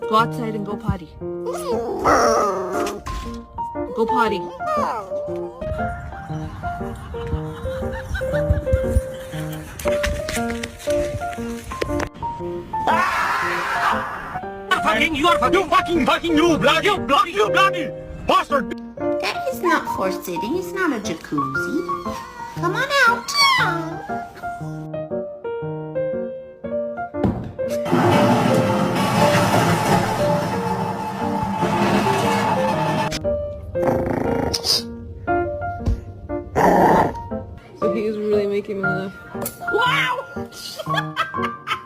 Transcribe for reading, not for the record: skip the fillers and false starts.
Go outside and go potty. Go potty. You bloody bastard! That is not for sitting. It's not a jacuzzi. Come on out. So he's really making me laugh.